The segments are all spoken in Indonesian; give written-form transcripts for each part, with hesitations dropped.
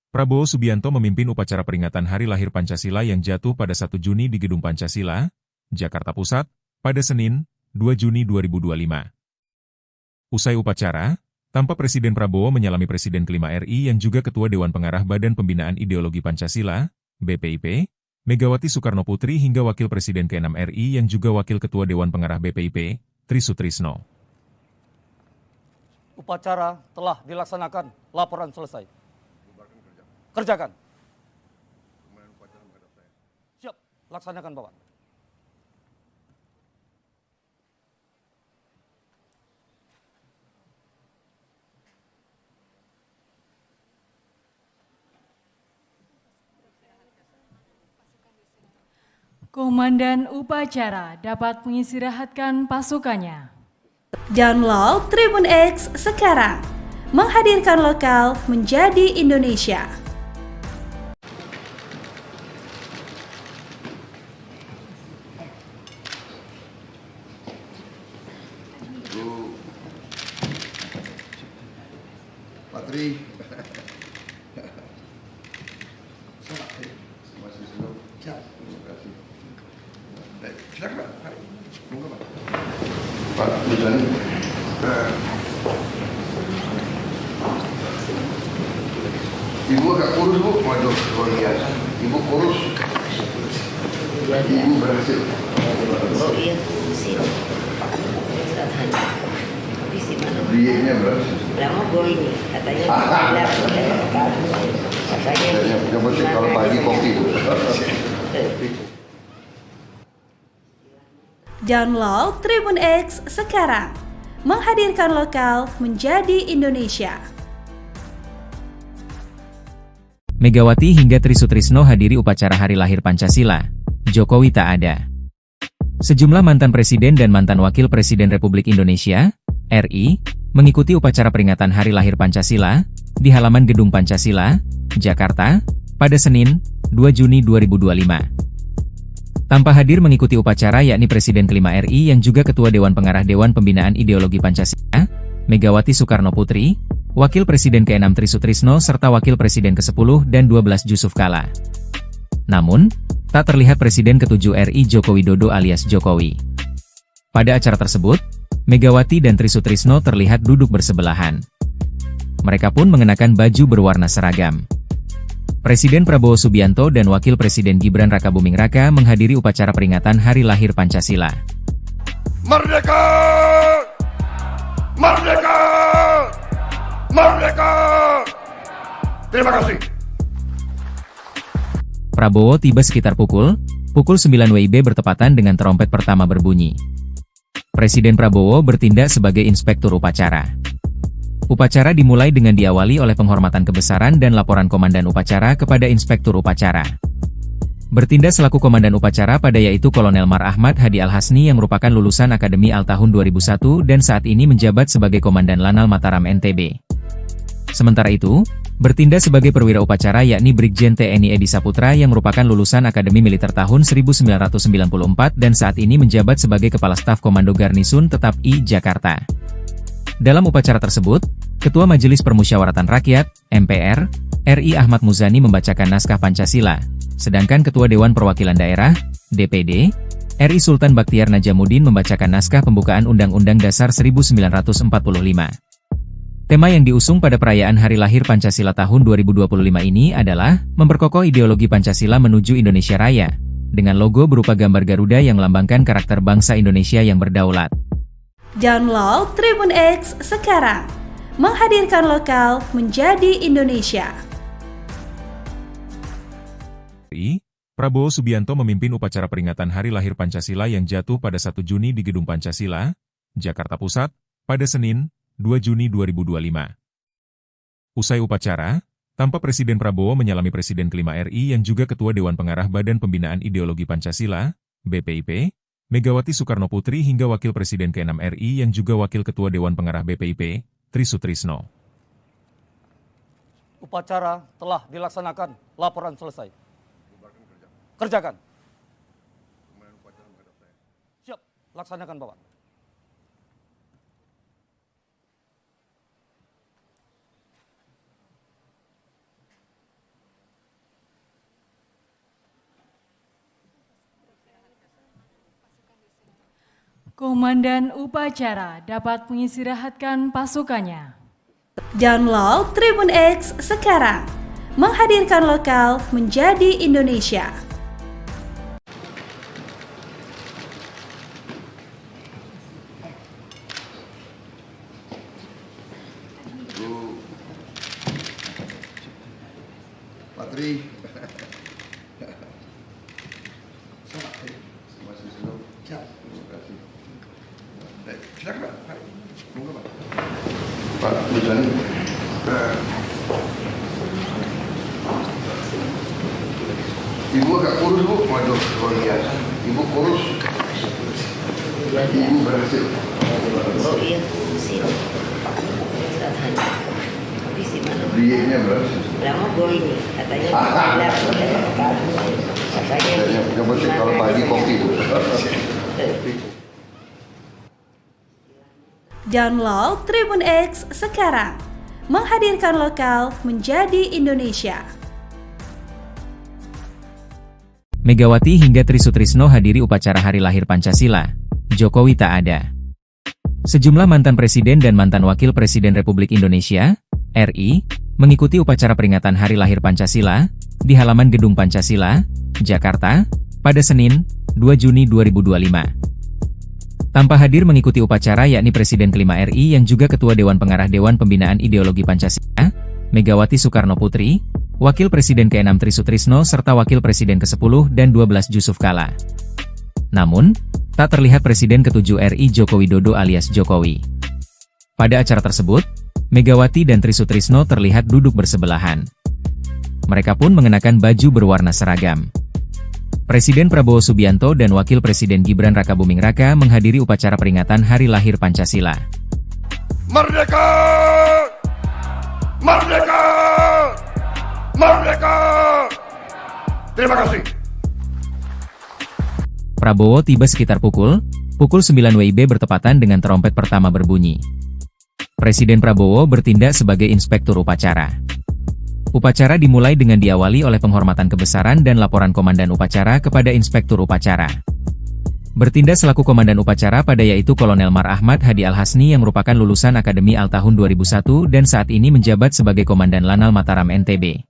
Prabowo Subianto memimpin upacara peringatan Hari Lahir Pancasila yang jatuh pada 1 Juni di Gedung Pancasila, Jakarta Pusat, pada Senin, 2 Juni 2025. Usai upacara, tampak Presiden Prabowo menyalami Presiden kelima RI yang juga Ketua Dewan Pengarah Badan Pembinaan Ideologi Pancasila, BPIP, Megawati Soekarnoputri hingga Wakil Presiden ke-6 RI yang juga Wakil Ketua Dewan Pengarah BPIP, Tri Sutrisno. Upacara telah dilaksanakan, laporan selesai. Kerjakan. Siap, laksanakan Bapak. Komandan upacara dapat mengistirahatkan pasukannya. Download Tribun X sekarang, menghadirkan lokal menjadi Indonesia. Patri. Silakan Pak. Monggo Pak. Pak Muzani. Ibu agak kurus Bu, waduh luar biasa. Ibu kurus. Ibu berhasil. Oh iya, sih. Dietnya berhasil. Lama gue ini katanya katanya yang penting kalau pagi kopi Bu. Download Tribun X sekarang, menghadirkan lokal menjadi Indonesia. Megawati hingga Tri Sutrisno hadiri upacara Hari Lahir Pancasila. Jokowi tak ada. Sejumlah mantan presiden dan mantan wakil presiden Republik Indonesia, RI, mengikuti upacara peringatan Hari Lahir Pancasila di halaman Gedung Pancasila, Jakarta, pada Senin, 2 Juni 2025. Tanpa hadir mengikuti upacara yakni Presiden kelima RI yang juga Ketua Dewan Pengarah Dewan Pembinaan Ideologi Pancasila, Megawati Soekarnoputri, Wakil Presiden ke-6 Tri Sutrisno serta Wakil Presiden ke-10 dan 12 Jusuf Kalla. Namun, tak terlihat Presiden ke-7 RI Joko Widodo alias Jokowi. Pada acara tersebut, Megawati dan Tri Sutrisno terlihat duduk bersebelahan. Mereka pun mengenakan baju berwarna seragam. Presiden Prabowo Subianto dan Wakil Presiden Gibran Rakabuming Raka menghadiri upacara peringatan Hari Lahir Pancasila. Merdeka! Merdeka! Merdeka! Terima kasih. Prabowo tiba sekitar pukul 9 WIB bertepatan dengan trompet pertama berbunyi. Presiden Prabowo bertindak sebagai inspektur upacara. Upacara dimulai dengan diawali oleh penghormatan kebesaran dan laporan komandan upacara kepada inspektur upacara. Bertindak selaku komandan upacara pada yaitu Kolonel Mar Ahmad Hadi Al-Hasni yang merupakan lulusan Akademi Al tahun 2001 dan saat ini menjabat sebagai Komandan Lanal Mataram NTB. Sementara itu, bertindak sebagai perwira upacara yakni Brigjen TNI Edi Saputra yang merupakan lulusan Akademi Militer tahun 1994 dan saat ini menjabat sebagai Kepala Staf Komando Garnisun Tetap I Jakarta. Dalam upacara tersebut, Ketua Majelis Permusyawaratan Rakyat, MPR, RI Ahmad Muzani membacakan naskah Pancasila, sedangkan Ketua Dewan Perwakilan Daerah, DPD, RI Sultan Baktiar Najamuddin membacakan naskah pembukaan Undang-Undang Dasar 1945. Tema yang diusung pada perayaan Hari Lahir Pancasila tahun 2025 ini adalah memperkokoh ideologi Pancasila menuju Indonesia Raya, dengan logo berupa gambar Garuda yang melambangkan karakter bangsa Indonesia yang berdaulat. Download Tribun X sekarang, menghadirkan lokal menjadi Indonesia. Prabowo Subianto memimpin upacara peringatan Hari Lahir Pancasila yang jatuh pada 1 Juni di Gedung Pancasila, Jakarta Pusat, pada Senin, 2 Juni 2025. Usai upacara, tampak Presiden Prabowo menyalami Presiden kelima RI yang juga Ketua Dewan Pengarah Badan Pembinaan Ideologi Pancasila, BPIP, Megawati Soekarnoputri hingga Wakil Presiden ke-6 RI yang juga Wakil Ketua Dewan Pengarah BPIP, Tri Sutrisno. Upacara telah dilaksanakan, laporan selesai. Kerjakan. Siap, laksanakan Bapak. Komandan upacara dapat mengistirahatkan pasukannya. Download Tribun X sekarang, menghadirkan lokal menjadi Indonesia. Patri. Masih senang. Terima kasih. Silakan Pak. Monggo Pak. Pak Muzani. Ibu agak kurus Bu, waduh luar biasa. Ibu kurus. Ibu berhasil. Oh iya, sini. Katanya. Habis di mana? Dietnya berhasil. Lama gue ini, katanya katanya Yang penting kalau pagi kopi Bu. Download Tribun X sekarang, menghadirkan lokal menjadi Indonesia. Megawati hingga Tri Sutrisno hadiri upacara Hari Lahir Pancasila. Jokowi tak ada. Sejumlah mantan presiden dan mantan wakil presiden Republik Indonesia, RI, mengikuti upacara peringatan Hari Lahir Pancasila di halaman Gedung Pancasila, Jakarta, pada Senin, 2 Juni 2025. Tanpa hadir mengikuti upacara yakni Presiden kelima RI yang juga Ketua Dewan Pengarah Dewan Pembinaan Ideologi Pancasila, Megawati Soekarno Putri, Wakil Presiden ke-6 Tri Sutrisno serta Wakil Presiden ke-10 dan 12 Jusuf Kalla. Namun, tak terlihat Presiden ke-7 RI Joko Widodo alias Jokowi. Pada acara tersebut, Megawati dan Tri Sutrisno terlihat duduk bersebelahan. Mereka pun mengenakan baju berwarna seragam. Presiden Prabowo Subianto dan Wakil Presiden Gibran Rakabuming Raka menghadiri upacara peringatan Hari Lahir Pancasila. Merdeka! Merdeka! Merdeka! Terima kasih. Prabowo tiba sekitar pukul 9 WIB bertepatan dengan trompet pertama berbunyi. Presiden Prabowo bertindak sebagai inspektur upacara. Upacara dimulai dengan diawali oleh penghormatan kebesaran dan laporan komandan upacara kepada inspektur upacara. Bertindak selaku komandan upacara pada yaitu Kolonel Mar Ahmad Hadi Al-Hasni yang merupakan lulusan Akademi Al tahun 2001 dan saat ini menjabat sebagai Komandan Lanal Mataram NTB.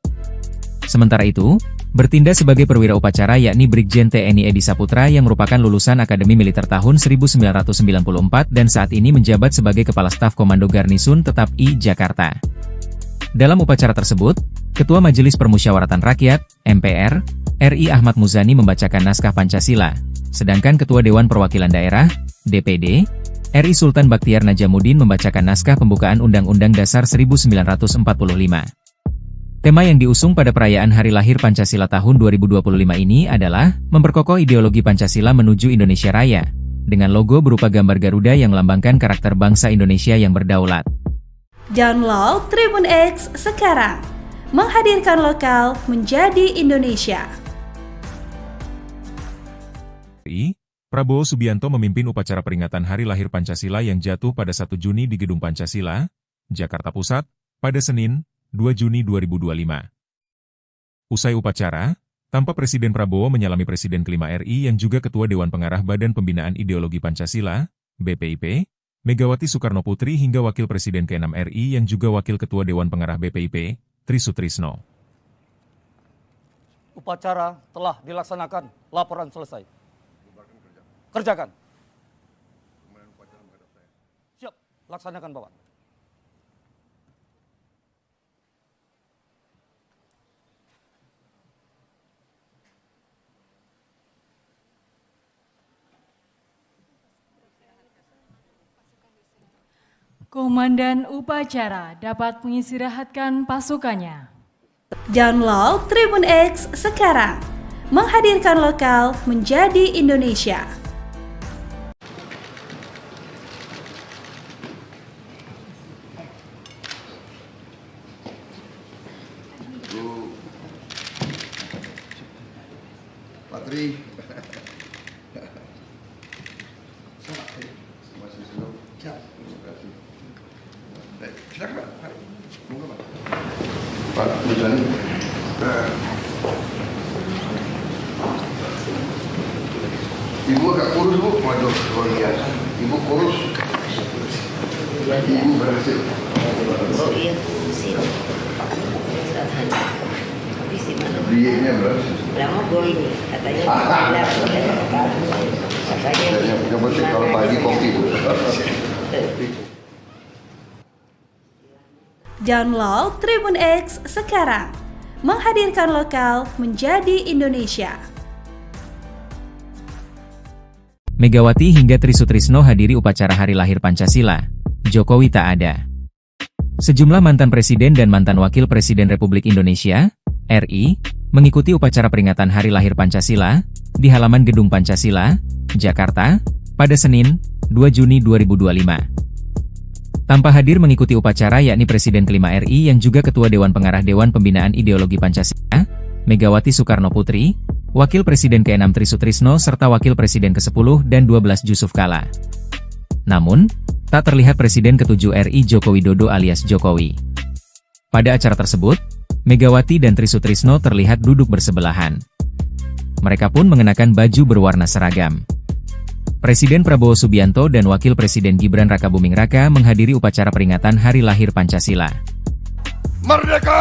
Sementara itu, bertindak sebagai perwira upacara yakni Brigjen TNI Edi Saputra yang merupakan lulusan Akademi Militer tahun 1994 dan saat ini menjabat sebagai Kepala Staf Komando Garnisun Tetap I Jakarta. Dalam upacara tersebut, Ketua Majelis Permusyawaratan Rakyat, MPR, RI Ahmad Muzani membacakan naskah Pancasila, sedangkan Ketua Dewan Perwakilan Daerah, DPD, RI Sultan Bakhtiar Najamuddin membacakan naskah pembukaan Undang-Undang Dasar 1945. Tema yang diusung pada perayaan Hari Lahir Pancasila tahun 2025 ini adalah memperkokoh ideologi Pancasila menuju Indonesia Raya, dengan logo berupa gambar Garuda yang melambangkan karakter bangsa Indonesia yang berdaulat. Download Tribun X sekarang, menghadirkan lokal menjadi Indonesia. Prabowo Subianto memimpin upacara peringatan Hari Lahir Pancasila yang jatuh pada 1 Juni di Gedung Pancasila, Jakarta Pusat, pada Senin, 2 Juni 2025. Usai upacara, tampak Presiden Prabowo menyalami Presiden kelima RI yang juga Ketua Dewan Pengarah Badan Pembinaan Ideologi Pancasila, BPIP, Megawati Soekarno Putri hingga Wakil Presiden ke-6 RI yang juga Wakil Ketua Dewan Pengarah BPIP, Tri Sutrisno. Upacara telah dilaksanakan, laporan selesai. Kerjakan. Siap, laksanakan Bapak. Komandan upacara dapat mengistirahatkan pasukannya. Download Tribun X sekarang, menghadirkan lokal menjadi Indonesia. Patri. Masih senang. Terima kasih. Silakan Pak. Monggo Pak. Pak Muzani. Ibu agak kurus Bu, waduh luar biasa. Ibu kurus. Ibu berhasil. Oh iya, sih. Saat hanya. Tapi si mana? Dietnya berhasil. Lama gue ini katanya katanya Yang penting kalau pagi kopi Bu. Download Tribun X sekarang. Menghadirkan lokal menjadi Indonesia. Megawati hingga Tri Sutrisno hadiri upacara Hari Lahir Pancasila. Jokowi tak ada. Sejumlah mantan presiden dan mantan wakil presiden Republik Indonesia, RI, mengikuti upacara peringatan Hari Lahir Pancasila di halaman Gedung Pancasila, Jakarta, pada Senin, 2 Juni 2025. Tanpa hadir mengikuti upacara yakni Presiden kelima RI yang juga Ketua Dewan Pengarah Dewan Pembinaan Ideologi Pancasila, Megawati Soekarno Putri, Wakil Presiden ke-6 Tri Sutrisno serta Wakil Presiden ke-10 dan 12 Yusuf Kala. Namun, tak terlihat Presiden ke-7 RI Joko Widodo alias Jokowi. Pada acara tersebut, Megawati dan Tri Sutrisno terlihat duduk bersebelahan. Mereka pun mengenakan baju berwarna seragam. Presiden Prabowo Subianto dan Wakil Presiden Gibran Rakabuming Raka menghadiri upacara peringatan Hari Lahir Pancasila. Merdeka!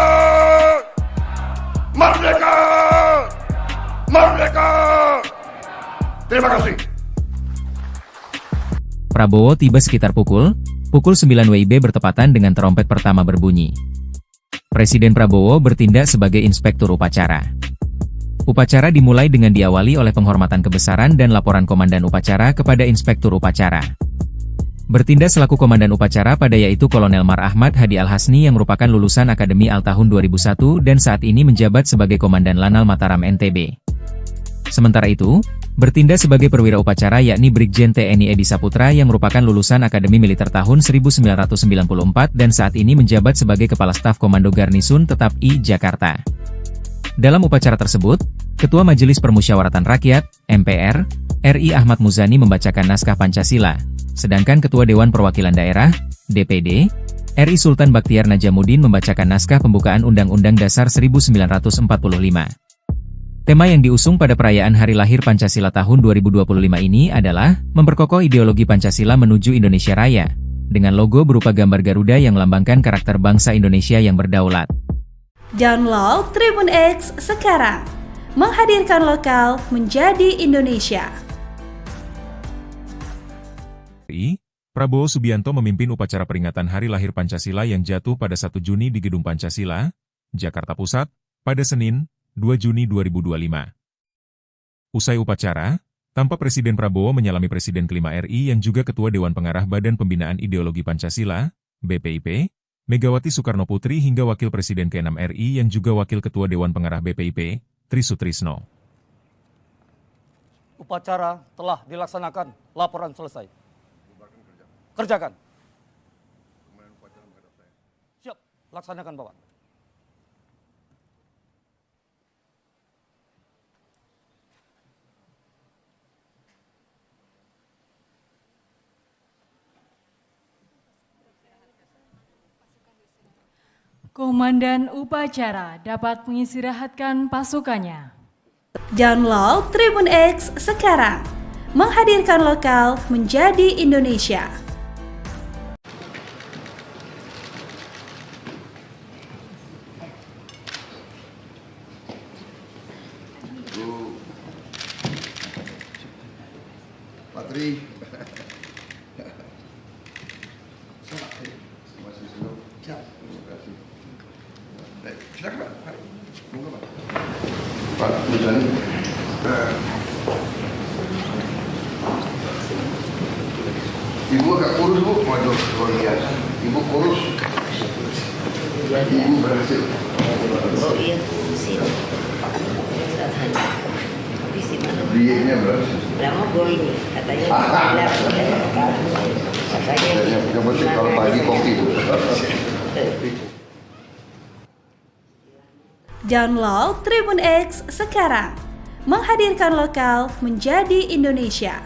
Merdeka! Merdeka! Terima kasih. Prabowo tiba sekitar pukul 9 WIB bertepatan dengan trompet pertama berbunyi. Presiden Prabowo bertindak sebagai inspektur upacara. Upacara dimulai dengan diawali oleh penghormatan kebesaran dan laporan komandan upacara kepada inspektur upacara. Bertindak selaku komandan upacara pada yaitu Kolonel Mar Ahmad Hadi Al-Hasni yang merupakan lulusan Akademi Al tahun 2001 dan saat ini menjabat sebagai Komandan Lanal Mataram NTB. Sementara itu, bertindak sebagai perwira upacara yakni Brigjen TNI Edi Saputra yang merupakan lulusan Akademi Militer tahun 1994 dan saat ini menjabat sebagai Kepala Staf Komando Garnisun Tetap I Jakarta. Dalam upacara tersebut, Ketua Majelis Permusyawaratan Rakyat, MPR, RI Ahmad Muzani membacakan naskah Pancasila, sedangkan Ketua Dewan Perwakilan Daerah, DPD, RI Sultan Baktiar Najamuddin membacakan naskah pembukaan Undang-Undang Dasar 1945. Tema yang diusung pada perayaan Hari Lahir Pancasila tahun 2025 ini adalah memperkokoh ideologi Pancasila menuju Indonesia Raya, dengan logo berupa gambar Garuda yang melambangkan karakter bangsa Indonesia yang berdaulat. Download Tribun X sekarang. Menghadirkan lokal menjadi Indonesia. Prabowo Subianto memimpin upacara peringatan Hari Lahir Pancasila yang jatuh pada 1 Juni di Gedung Pancasila, Jakarta Pusat, pada Senin, 2 Juni 2025. Usai upacara, tampak Presiden Prabowo menyalami Presiden kelima RI yang juga Ketua Dewan Pengarah Badan Pembinaan Ideologi Pancasila, BPIP, Megawati Soekarno Putri hingga Wakil Presiden ke-6 RI yang juga Wakil Ketua Dewan Pengarah BPIP, Tri Sutrisno. Upacara telah dilaksanakan, laporan selesai. Kerjakan. Siap, laksanakan Bapak. Komandan upacara dapat mengistirahatkan pasukannya. Download Tribun X sekarang. Menghadirkan lokal menjadi Indonesia. Patri. Silakan Pak. Monggo Pak. Pak Muzani. Ibu agak kurus Bu, waduh luar biasa. Ibu kurus. Ibu berhasil. Oh iya, sih. Saat hanya. Tapi si mana? Dietnya berhasil. Lama gue ini katanya Yang penting kalau pagi kopi Bu. Download Tribun X sekarang. Menghadirkan lokal menjadi Indonesia.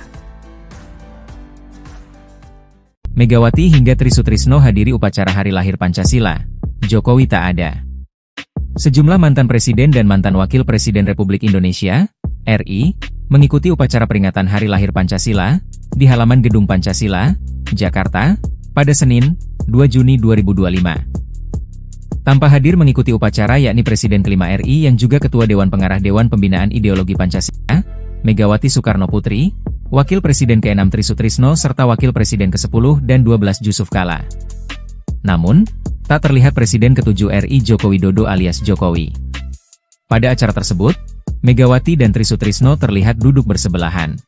Megawati hingga Tri Sutrisno hadiri upacara Hari Lahir Pancasila. Jokowi tak ada. Sejumlah mantan presiden dan mantan wakil presiden Republik Indonesia, RI, mengikuti upacara peringatan Hari Lahir Pancasila di halaman Gedung Pancasila, Jakarta, pada Senin, 2 Juni 2025. Tanpa hadir mengikuti upacara yakni Presiden kelima RI yang juga Ketua Dewan Pengarah Dewan Pembinaan Ideologi Pancasila, Megawati Soekarno Putri, Wakil Presiden ke-6 Tri Sutrisno serta Wakil Presiden ke-10 dan 12 Jusuf Kalla. Namun, tak terlihat Presiden ke-7 RI Joko Widodo alias Jokowi. Pada acara tersebut, Megawati dan Tri Sutrisno terlihat duduk bersebelahan.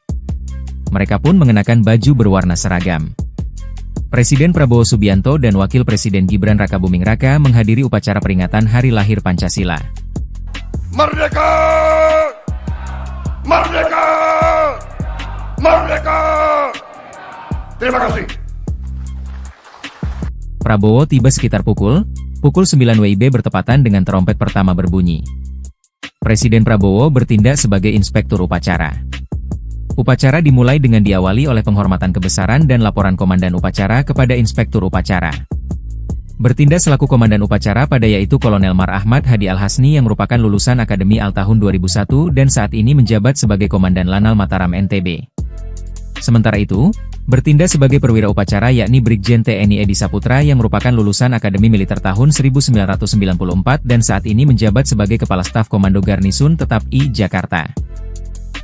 Mereka pun mengenakan baju berwarna seragam. Presiden Prabowo Subianto dan Wakil Presiden Gibran Rakabuming Raka menghadiri upacara peringatan Hari Lahir Pancasila. Merdeka! Merdeka! Merdeka! Terima kasih. Prabowo tiba sekitar pukul 9 WIB bertepatan dengan trompet pertama berbunyi. Presiden Prabowo bertindak sebagai inspektur upacara. Upacara dimulai dengan diawali oleh penghormatan kebesaran dan laporan komandan upacara kepada inspektur upacara. Bertindak selaku komandan upacara pada yaitu Kolonel Mar Ahmad Hadi Al-Hasni yang merupakan lulusan Akademi Al tahun 2001 dan saat ini menjabat sebagai Komandan Lanal Mataram NTB. Sementara itu, bertindak sebagai perwira upacara yakni Brigjen TNI Edi Saputra yang merupakan lulusan Akademi Militer tahun 1994 dan saat ini menjabat sebagai Kepala Staf Komando Garnisun Tetap I Jakarta.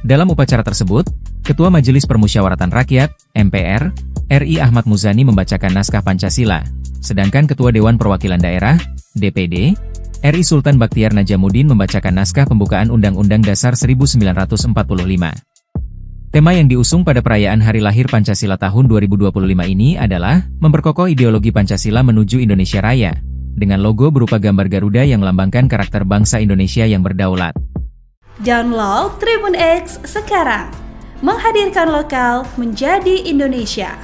Dalam upacara tersebut, Ketua Majelis Permusyawaratan Rakyat, MPR, RI Ahmad Muzani membacakan naskah Pancasila, sedangkan Ketua Dewan Perwakilan Daerah, DPD, RI Sultan Baktiar Najamuddin membacakan naskah pembukaan Undang-Undang Dasar 1945. Tema yang diusung pada perayaan Hari Lahir Pancasila tahun 2025 ini adalah memperkokoh ideologi Pancasila menuju Indonesia Raya, dengan logo berupa gambar Garuda yang melambangkan karakter bangsa Indonesia yang berdaulat. Download Tribun X sekarang, menghadirkan lokal menjadi Indonesia.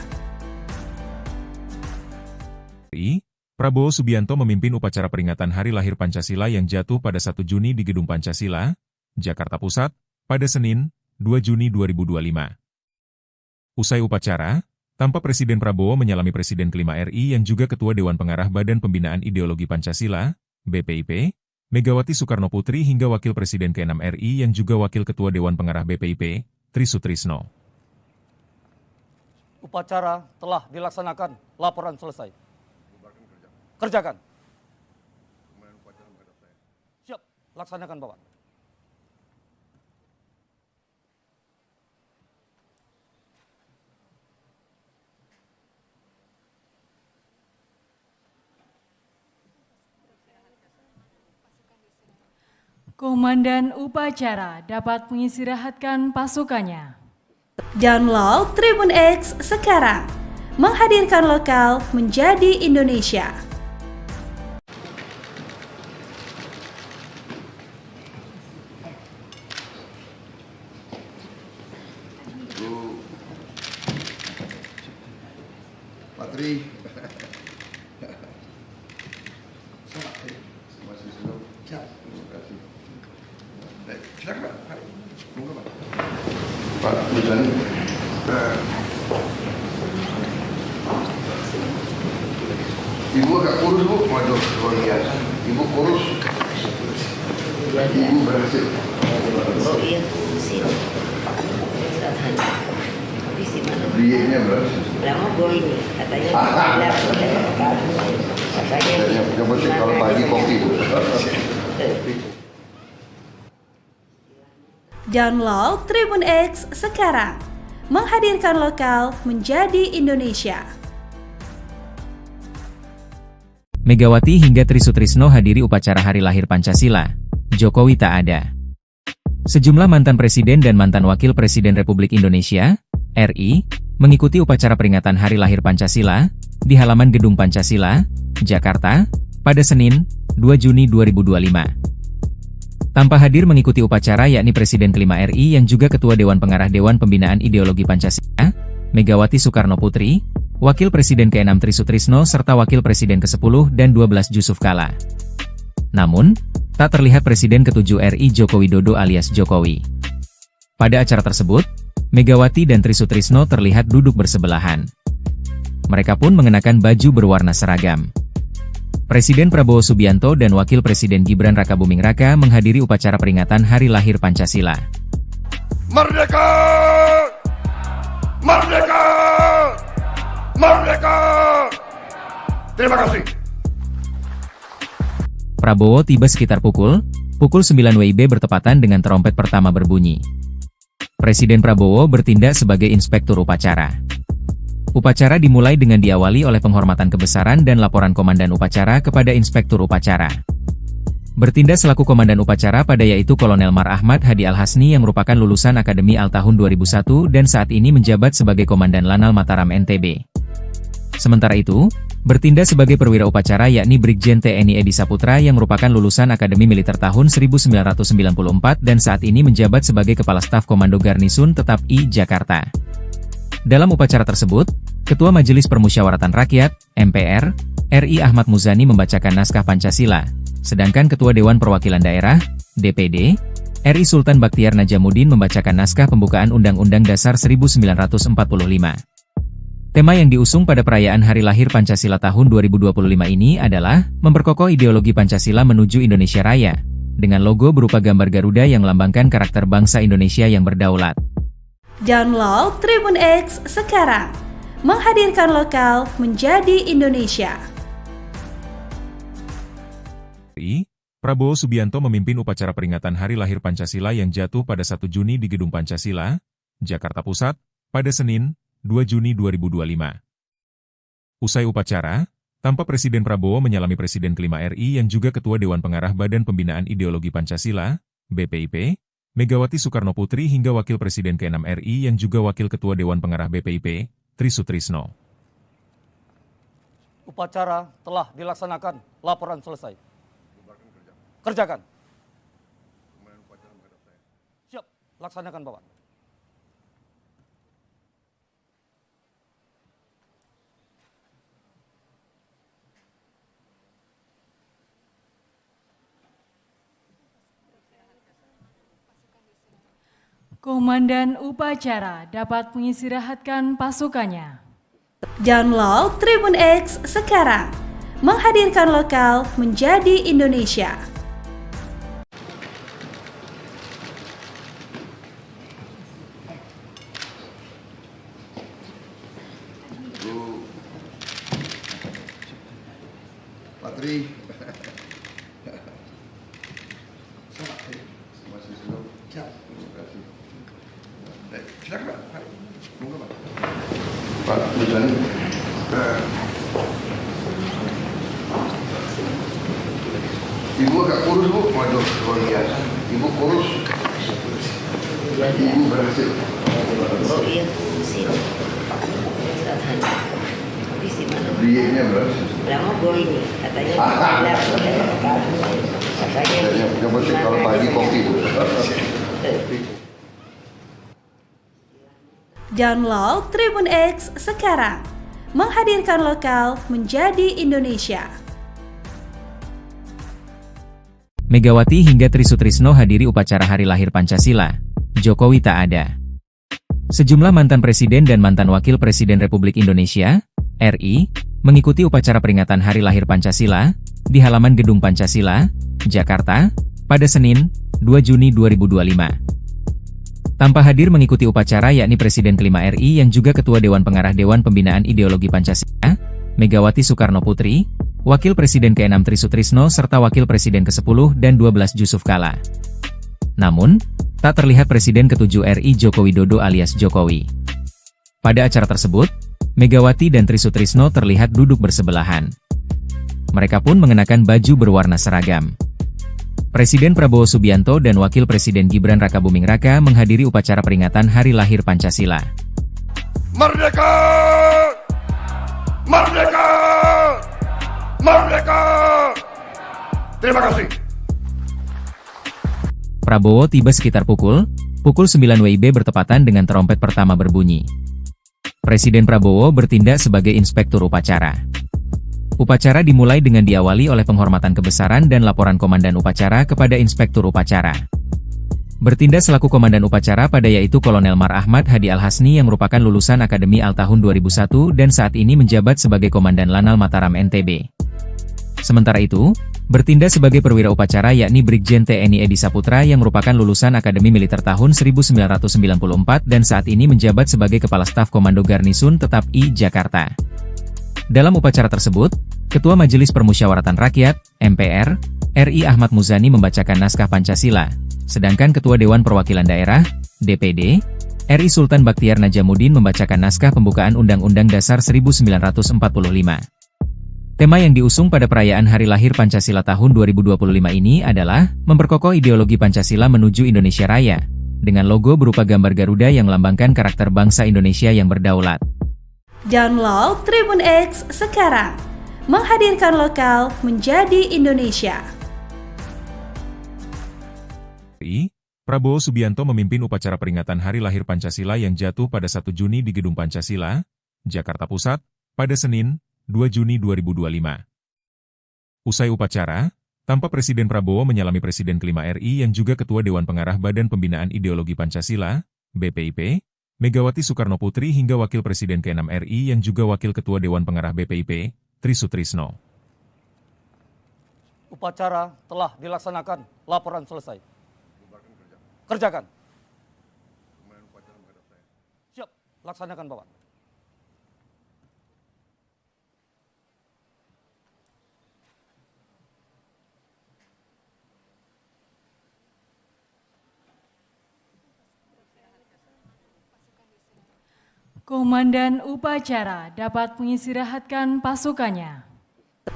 Prabowo Subianto memimpin upacara peringatan Hari Lahir Pancasila yang jatuh pada 1 Juni di Gedung Pancasila, Jakarta Pusat, pada Senin, 2 Juni 2025. Usai upacara, tampak Presiden Prabowo menyalami Presiden kelima RI yang juga Ketua Dewan Pengarah Badan Pembinaan Ideologi Pancasila, BPIP, Megawati Soekarno Putri hingga Wakil Presiden ke-6 RI yang juga Wakil Ketua Dewan Pengarah BPIP, Tri Sutrisno. Upacara telah dilaksanakan, laporan selesai. Kerjakan. Siap, laksanakan Bapak. Komandan upacara dapat mengistirahatkan pasukannya. Download Tribun X sekarang, menghadirkan lokal menjadi Indonesia. Patri. Silakan, Pak. Pak, Muzani. Ibu agak kurus, Bu. Waduh, luar biasa. Ibu kurus. Ibu berhasil. Oh iya, sih. Istirahat. Habis di mana? Dietnya berhasil. Lama gue ini, katanya. Katanya. Yang penting kalau pagi kopi, Bu. Download Tribun X sekarang, menghadirkan lokal menjadi Indonesia. Megawati hingga Tri Sutrisno hadiri upacara Hari Lahir Pancasila. Jokowi tak ada. Sejumlah mantan presiden dan mantan wakil presiden Republik Indonesia, RI, mengikuti upacara peringatan Hari Lahir Pancasila di halaman Gedung Pancasila, Jakarta, pada Senin, 2 Juni 2025. Tanpa hadir mengikuti upacara yakni Presiden kelima RI yang juga Ketua Dewan Pengarah Dewan Pembinaan Ideologi Pancasila, Megawati Soekarno Putri, Wakil Presiden ke-6 Tri Sutrisno serta Wakil Presiden ke-10 dan 12 Jusuf Kalla. Namun, tak terlihat Presiden ke-7 RI Joko Widodo alias Jokowi. Pada acara tersebut, Megawati dan Tri Sutrisno terlihat duduk bersebelahan. Mereka pun mengenakan baju berwarna seragam. Presiden Prabowo Subianto dan Wakil Presiden Gibran Rakabuming Raka menghadiri upacara peringatan Hari Lahir Pancasila. Merdeka! Merdeka! Merdeka! Terima kasih. Prabowo tiba sekitar pukul 9 WIB bertepatan dengan trompet pertama berbunyi. Presiden Prabowo bertindak sebagai inspektur upacara. Upacara dimulai dengan diawali oleh penghormatan kebesaran dan laporan komandan upacara kepada inspektur upacara. Bertindak selaku komandan upacara pada yaitu Kolonel Mar Ahmad Hadi Al-Hasni yang merupakan lulusan Akademi Al tahun 2001 dan saat ini menjabat sebagai Komandan Lanal Mataram NTB. Sementara itu, bertindak sebagai perwira upacara yakni Brigjen TNI Edi Saputra yang merupakan lulusan Akademi Militer tahun 1994 dan saat ini menjabat sebagai Kepala Staf Komando Garnisun Tetap I Jakarta. Dalam upacara tersebut, Ketua Majelis Permusyawaratan Rakyat, MPR, RI Ahmad Muzani membacakan naskah Pancasila, sedangkan Ketua Dewan Perwakilan Daerah, DPD, RI Sultan Baktiar Najamuddin membacakan naskah pembukaan Undang-Undang Dasar 1945. Tema yang diusung pada perayaan Hari Lahir Pancasila tahun 2025 ini adalah memperkokoh ideologi Pancasila menuju Indonesia Raya, dengan logo berupa gambar Garuda yang melambangkan karakter bangsa Indonesia yang berdaulat. Download Tribun X sekarang, menghadirkan lokal menjadi Indonesia. Prabowo Subianto memimpin upacara peringatan Hari Lahir Pancasila yang jatuh pada 1 Juni di Gedung Pancasila, Jakarta Pusat, pada Senin, 2 Juni 2025. Usai upacara, tampak Presiden Prabowo menyalami Presiden kelima RI yang juga Ketua Dewan Pengarah Badan Pembinaan Ideologi Pancasila, BPIP, Megawati Soekarno Putri hingga Wakil Presiden ke-6 RI yang juga Wakil Ketua Dewan Pengarah BPIP, Tri Sutrisno. Upacara telah dilaksanakan, laporan selesai. Kerjakan. Siap, laksanakan Bapak. Komandan upacara dapat mengistirahatkan pasukannya. Download Tribun X sekarang, menghadirkan lokal menjadi Indonesia. Patri. Masih belum. Terima kasih. Silakan Pak. Monggo Pak. Pak Muzani. Ibu agak kurus Bu, waduh luar biasa. Ibu kurus. Ibu berhasil. Iya, kursi. Sederhana. Tapi sih mana? Dietnya berhasil. Lama gue ini katanya Yang penting kalau pagi kopi Bu. Download Tribun X sekarang, menghadirkan lokal menjadi Indonesia. Megawati hingga Tri Sutrisno hadiri upacara Hari Lahir Pancasila. Jokowi tak ada. Sejumlah mantan presiden dan mantan wakil presiden Republik Indonesia, RI, mengikuti upacara peringatan Hari Lahir Pancasila di halaman Gedung Pancasila, Jakarta, pada Senin, 2 Juni 2025. Tanpa hadir mengikuti upacara yakni Presiden kelima RI yang juga Ketua Dewan Pengarah Dewan Pembinaan Ideologi Pancasila, Megawati Soekarno Putri, Wakil Presiden ke-6 Tri Sutrisno serta Wakil Presiden ke-10 dan 12 Yusuf Kala. Namun, tak terlihat Presiden ke-7 RI Joko Widodo alias Jokowi. Pada acara tersebut, Megawati dan Tri Sutrisno terlihat duduk bersebelahan. Mereka pun mengenakan baju berwarna seragam. Presiden Prabowo Subianto dan Wakil Presiden Gibran Rakabuming Raka menghadiri upacara peringatan Hari Lahir Pancasila. Merdeka! Merdeka! Merdeka! Terima kasih. Prabowo tiba sekitar pukul 9 WIB bertepatan dengan trompet pertama berbunyi. Presiden Prabowo bertindak sebagai inspektur upacara. Upacara dimulai dengan diawali oleh penghormatan kebesaran dan laporan komandan upacara kepada inspektur upacara. Bertindak selaku komandan upacara pada yaitu Kolonel Mar Ahmad Hadi Al-Hasni yang merupakan lulusan Akademi Al tahun 2001 dan saat ini menjabat sebagai Komandan Lanal Mataram NTB. Sementara itu, Bertindak sebagai perwira upacara yakni Brigjen TNI Edi Saputra yang merupakan lulusan Akademi Militer tahun 1994 dan saat ini menjabat sebagai Kepala Staf Komando Garnisun Tetap I Jakarta. Dalam upacara tersebut, Ketua Majelis Permusyawaratan Rakyat, MPR, RI Ahmad Muzani membacakan naskah Pancasila, sedangkan Ketua Dewan Perwakilan Daerah, DPD, RI Sultan Baktiar Najamuddin membacakan naskah pembukaan Undang-Undang Dasar 1945. Tema yang diusung pada perayaan Hari Lahir Pancasila tahun 2025 ini adalah memperkokoh ideologi Pancasila menuju Indonesia Raya, dengan logo berupa gambar Garuda yang melambangkan karakter bangsa Indonesia yang berdaulat. Download Tribun X sekarang, menghadirkan lokal menjadi Indonesia. Prabowo Subianto memimpin upacara peringatan Hari Lahir Pancasila yang jatuh pada 1 Juni di Gedung Pancasila, Jakarta Pusat, pada Senin, 2 Juni 2025. Usai upacara, tampak Presiden Prabowo menyalami Presiden kelima RI yang juga Ketua Dewan Pengarah Badan Pembinaan Ideologi Pancasila, BPIP, Megawati Soekarno Putri hingga Wakil Presiden ke-6 RI yang juga Wakil Ketua Dewan Pengarah BPIP, Tri Sutrisno. Upacara telah dilaksanakan, laporan selesai. Kerjakan. Siap, laksanakan Bapak. Komandan upacara dapat mengistirahatkan pasukannya.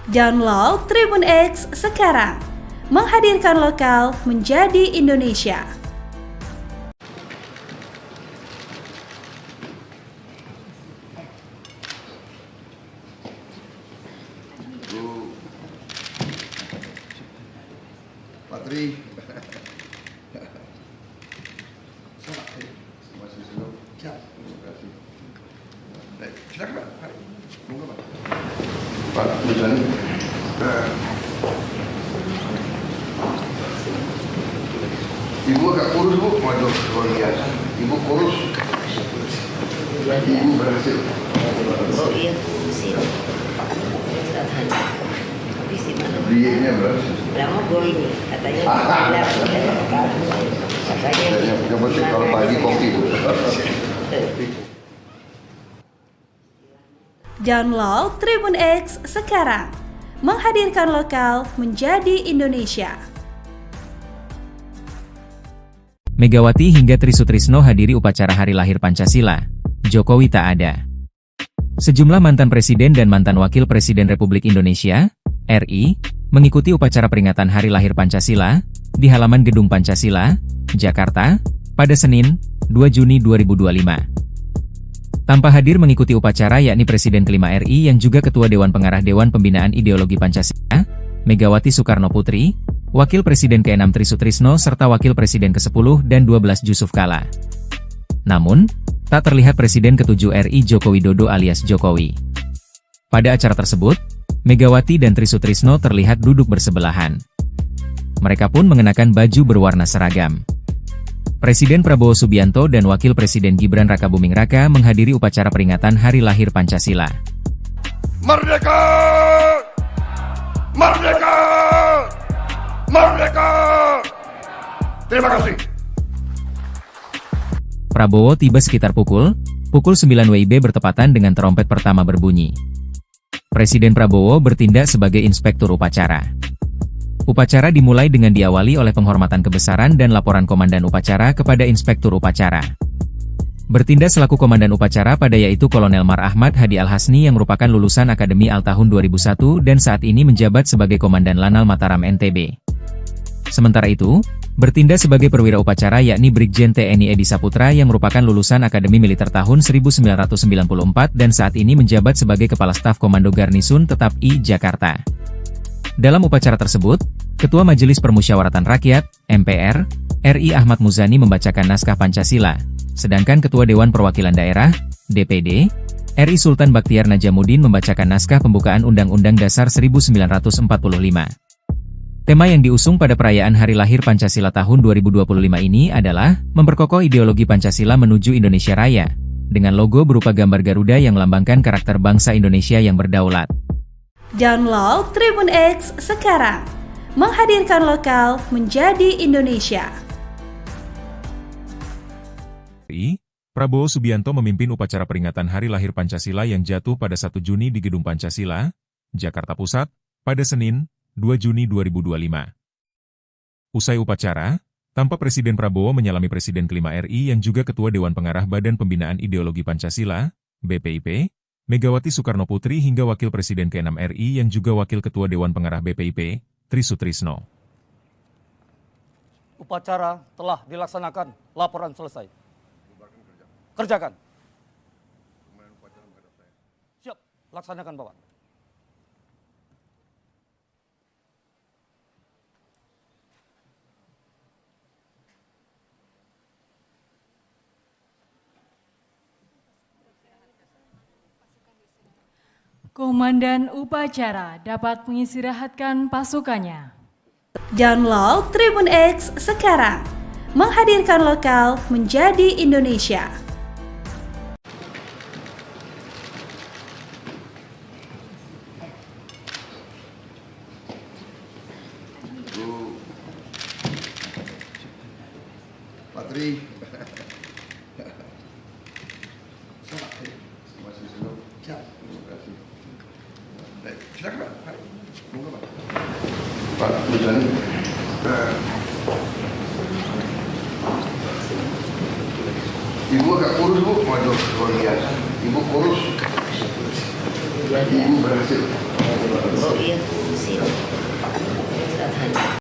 Download Tribun X sekarang, menghadirkan lokal menjadi Indonesia. Patri. Masih senang. Terima kasih. Baik, silakan Pak. Monggo Pak. Pak Muzani. Ibu agak kurus Bu, waduh luar biasa. Ibu kurus. Ibu berhasil. Oh iya, sih. Istirahat hanya. Tapi sih mana? Dietnya berhasil. Lama gue ini, katanya Yang penting kalau pagi kopi Bu. Download Tribun X sekarang, menghadirkan lokal menjadi Indonesia. Megawati hingga Tri Sutrisno hadiri upacara Hari Lahir Pancasila. Jokowi tak ada. Sejumlah mantan presiden dan mantan wakil presiden Republik Indonesia, RI, mengikuti upacara peringatan Hari Lahir Pancasila di halaman Gedung Pancasila, Jakarta, pada Senin, 2 Juni 2025. Tanpa hadir mengikuti upacara yakni Presiden kelima RI yang juga Ketua Dewan Pengarah Dewan Pembinaan Ideologi Pancasila, Megawati Soekarno Putri, Wakil Presiden ke-6 Tri Sutrisno serta Wakil Presiden ke-10 dan 12 Yusuf Kala. Namun, tak terlihat Presiden ke-7 RI Joko Widodo alias Jokowi. Pada acara tersebut, Megawati dan Tri Sutrisno terlihat duduk bersebelahan. Mereka pun mengenakan baju berwarna seragam. Presiden Prabowo Subianto dan Wakil Presiden Gibran Rakabuming Raka menghadiri upacara peringatan Hari Lahir Pancasila. Merdeka! Merdeka! Merdeka! Terima kasih. Prabowo tiba sekitar pukul 9 WIB bertepatan dengan trompet pertama berbunyi. Presiden Prabowo bertindak sebagai inspektur upacara. Upacara dimulai dengan diawali oleh penghormatan kebesaran dan laporan komandan upacara kepada inspektur upacara. Bertindak selaku komandan upacara pada yaitu Kolonel Mar Ahmad Hadi Al-Hasni yang merupakan lulusan Akademi Al tahun 2001 dan saat ini menjabat sebagai Komandan Lanal Mataram NTB. Sementara itu, bertindak sebagai perwira upacara yakni Brigjen TNI Edi Saputra yang merupakan lulusan Akademi Militer tahun 1994 dan saat ini menjabat sebagai Kepala Staf Komando Garnisun Tetap I Jakarta. Dalam upacara tersebut, Ketua Majelis Permusyawaratan Rakyat, MPR, RI Ahmad Muzani membacakan naskah Pancasila, sedangkan Ketua Dewan Perwakilan Daerah, DPD, RI Sultan Baktiar Najamuddin membacakan naskah pembukaan Undang-Undang Dasar 1945. Tema yang diusung pada perayaan Hari Lahir Pancasila tahun 2025 ini adalah memperkokoh ideologi Pancasila menuju Indonesia Raya, dengan logo berupa gambar Garuda yang melambangkan karakter bangsa Indonesia yang berdaulat. Download Tribun X sekarang, menghadirkan lokal menjadi Indonesia. Prabowo Subianto memimpin upacara peringatan Hari Lahir Pancasila yang jatuh pada 1 Juni di Gedung Pancasila, Jakarta Pusat, pada Senin, 2 Juni 2025. Usai upacara, tampak Presiden Prabowo menyalami Presiden kelima RI yang juga Ketua Dewan Pengarah Badan Pembinaan Ideologi Pancasila, BPIP, Megawati Soekarno Putri hingga Wakil Presiden ke-6 RI yang juga Wakil Ketua Dewan Pengarah BPIP, Tri Sutrisno. Upacara telah dilaksanakan. Laporan selesai. Kerjakan. Siap. Laksanakan, Bapak. Komandan upacara dapat mengistirahatkan pasukannya. Download Tribun X sekarang, menghadirkan lokal menjadi Indonesia. Patri. Masih senang. Siap. Terima kasih. Baik, silakan Pak. Hai. Monggo Pak. Pak Muzani. Ibu agak kurus Bu, waduh luar biasa. Ibu kurus. Ibu berhasil. Oh iya, kurus ya. Istirahat.